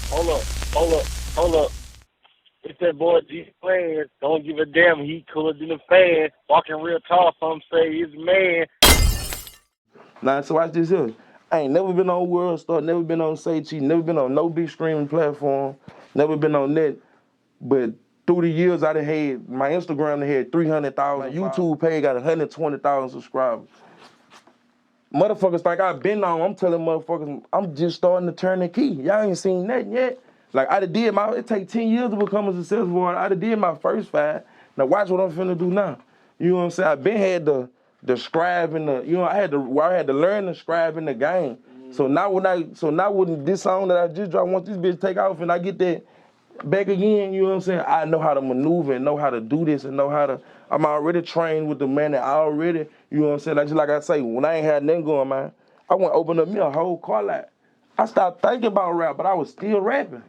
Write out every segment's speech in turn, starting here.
Hold up, hold up, hold up. It's that boy G Planz. Don't give a damn. He cooler than a fan. Walking real tall. Some say he's a man. Now, so watch this here. I ain't never been on World Star, never been on Say Cheat, never been on no big streaming platform, never been on that. But through the years, I done had, my Instagram done had 300,000. My YouTube page got 120,000 subscribers. Motherfuckers think I've been on, I'm telling motherfuckers, I'm just starting to turn the key. Y'all ain't seen nothing yet. Like, I done did it take 10 years to become a successful artist. I done did my first 5. Now watch what I'm finna do now. You know what I'm saying? I been had the scribe in the, I had to learn to scribe in the game. So now when this song that I just dropped, once this bitch take off and I get that back again, you know what I'm saying? I know how to maneuver and know how to do this and know how to, I'm already trained with the man that I already, you know what I'm saying? Like I say, when I ain't had nothing going, man, I went to open up me a whole car lot. I stopped thinking about rap, but I was still rapping.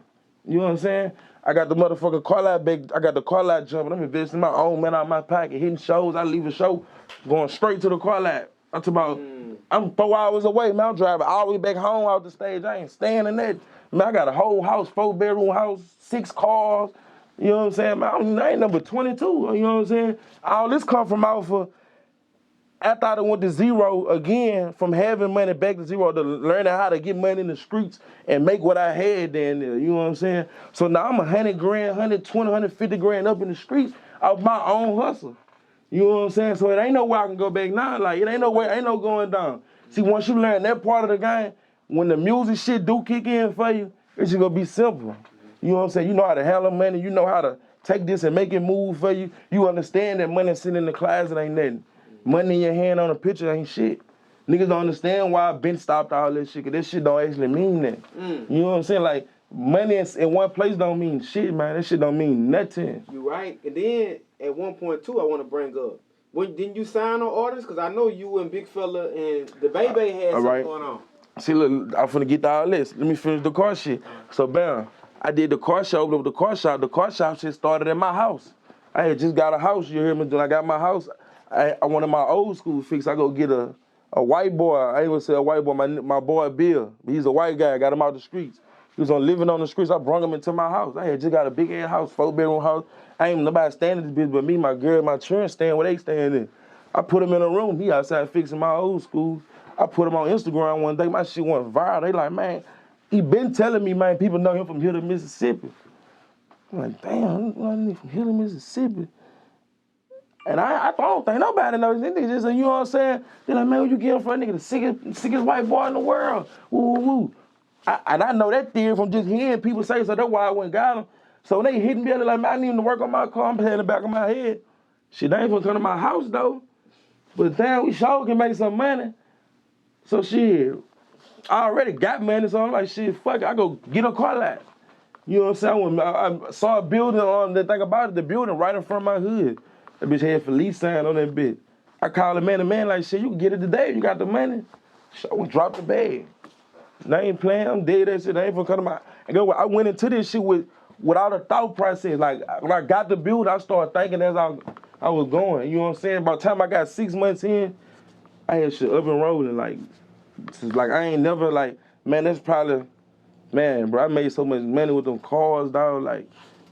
You know what I'm saying? I got the motherfucking car lot back, I got the car lot jumping. I'm investing my own man out of my pocket, hitting shows. I leave a show, going straight to the car lot. I'm talking about, I'm 4 hours away, man. I'm driving all the way back home out the stage. I ain't staying in that. Man, I got a whole house, 4-bedroom house, 6 cars. You know what I'm saying? Man, I ain't number 22. You know what I'm saying? All this come from out for, after I went to zero again, from having money back to zero, to learning how to get money in the streets and make what I had then, you know what I'm saying? So now I'm 100 grand, 120, 150 grand up in the streets off my own hustle. You know what I'm saying? So it ain't no way I can go back now. Like, it ain't no way, ain't no going down. See, once you learn that part of the game, when the music shit do kick in for you, it's just gonna be simple. You know what I'm saying? You know how to handle money. You know how to take this and make it move for you. You understand that money sitting in the closet ain't nothing. Money in your hand on a picture ain't shit. Niggas don't understand why I've been stopped all this shit, cause this shit don't actually mean that. You know what I'm saying? Like, money in one place don't mean shit, man. That shit don't mean nothing. You right. And then at one point too, I want to bring up. Didn't you sign on artists? Cause I know you and Big Fella and the Baby had something going on. See, look, I'm finna get to all this. Let me finish the car shit. So, bam, I did the car show, opened up the car shop. The car shop shit started in my house. I had just got a house, you hear me? When I got my house, I wanted my old school fix. I go get a white boy. I ain't gonna say a white boy, my boy Bill. He's a white guy. I got him out the streets. He was living on the streets. I brought him into my house. I had just got a big ass house, 4-bedroom house. I ain't nobody staying in this bitch but me, my girl, my children staying where they staying in. I put him in a room. He outside fixing my old school. I put him on Instagram one day. My shit went viral. They like, man, he been telling me, man, people know him from here to Mississippi. I'm like, damn, I know him from here to Mississippi. And I don't think nobody knows. They just, you know what I'm saying? They're like, man, where you get him from? Nigga, the sickest white boy in the world. Woo, woo, woo. And I know that theory from just hearing people say, so that's why I went and got him. So when they hitting me, they're like, man, I need him to work on my car. I'm paying the back of my head. Shit, they ain't gonna come to my house, though. But damn, we sure can make some money. So shit, I already got money, so I'm like, shit, fuck it, I go get a car lot. You know what I'm saying? I saw a building on the thing about it, the building right in front of my hood. That bitch had Felice sign on that bitch. I called the man like, shit, you can get it today if you got the money. So we dropped the bag. And I ain't playing, I'm dead that shit. I ain't gonna come to my, I went into this shit without a thought process. Like, when I got the building, I started thinking as I was going. You know what I'm saying? By the time I got 6 months in, I had shit up and rolling. Like I ain't never like, man, that's probably, man, bro, I made so much money with them cars, dog,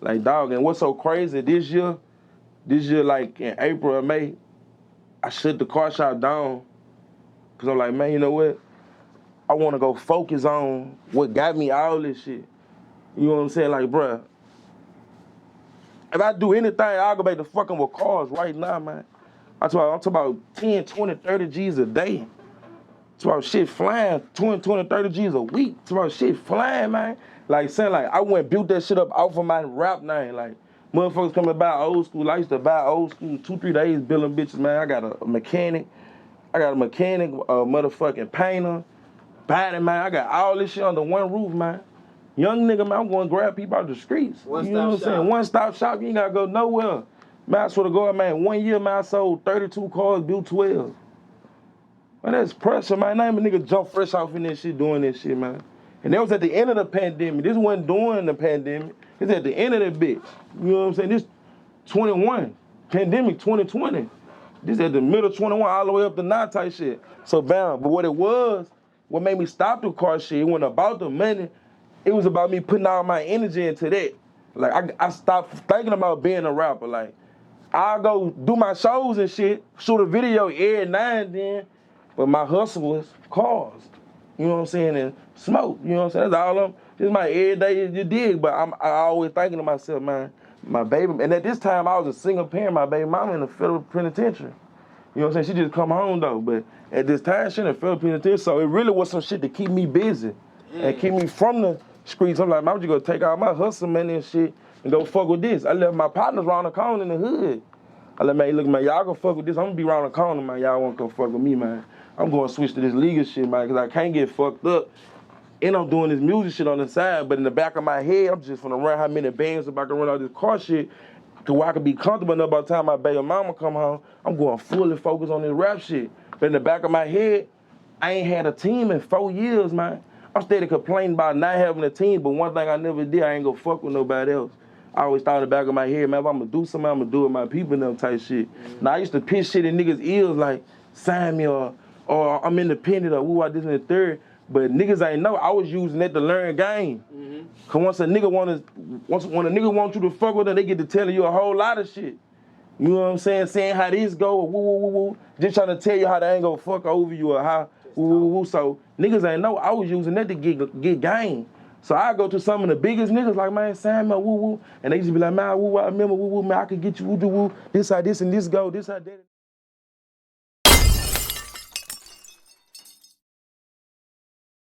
like dog. And what's so crazy, this year, like in April or May, I shut the car shop down. Cause I'm like, man, you know what? I wanna go focus on what got me all this shit. You know what I'm saying? Like, bruh, if I do anything, I'll go back to fucking with cars right now, man. I'm talking about 10, 20, 30 G's a day. It's about shit flying, 20, 30 G's a week. It's about shit flying, man. Like, saying, like, I went and built that shit up off of my rap name. Like, motherfuckers coming to buy old school. I used to buy old school 2-3 days building bitches, man. I got a mechanic. A motherfucking painter, body, man. I got all this shit under one roof, man. Young nigga, man, I'm going to grab people out the streets. You know what I'm saying? One-stop shop, you ain't got to go nowhere. Man, I swear to God, man, 1 year, man, I sold 32 cars, built 12. Man, that's pressure, man. Not even a nigga jump fresh off in this shit, doing this shit, man. And that was at the end of the pandemic. This wasn't during the pandemic. It's at the end of that bitch. You know what I'm saying? This 21, pandemic 2020. This at the middle of 21 all the way up to now type shit. So bam, but what made me stop the car shit, it wasn't about the money. it was about me putting all my energy into that. Like, I stopped thinking about being a rapper. Like, I'll go do my shows and shit, shoot a video every now and then, but my hustle was cars. You know what I'm saying? And smoke. You know what I'm saying? That's all I'm, this is my everyday, you dig, but I always thinking to myself, man, my baby, and at this time I was a single parent, my baby mama in the federal penitentiary. You know what I'm saying? She just come home though, but at this time she in the federal penitentiary, so it really was some shit to keep me busy and keep me from the streets. I'm like, man, I'm just gonna take all my hustle money and shit and go fuck with this. I left my partners around the corner in the hood. I let man, look, man, y'all gonna fuck with this. I'm gonna be around the corner, man. Y'all wanna come fuck with me, man. I'm gonna switch to this legal shit, man, because I can't get fucked up. And I'm doing this music shit on the side, but in the back of my head, I'm just gonna run how many bands if I can run all this car shit to where I can be comfortable enough by the time my baby mama come home. I'm going fully focused on this rap shit. But in the back of my head, I ain't had a team in 4 years, man. I'm steady complaining about not having a team, but one thing I never did, I ain't gonna fuck with nobody else. I always thought in the back of my head, man, if I'm gonna do something, I'm gonna do it with my people and them type shit. Now, I used to pitch shit in niggas' ears like, sign me or I'm independent or woo, I this and the third. But niggas ain't know, I was using that to learn game. Cause once when a nigga want you to fuck with them, they get to telling you a whole lot of shit. You know what I'm saying? Saying how this go, woo, woo, woo, woo. Just trying to tell you how they ain't gonna fuck over you or how, woo, woo, woo. So niggas ain't know, I was using that to get game. So I go to some of the biggest niggas like, man, sign me, woo, woo. And they just be like, man, woo, I remember, woo, woo, man, I could get you, woo, woo, this how this and this go, this how that.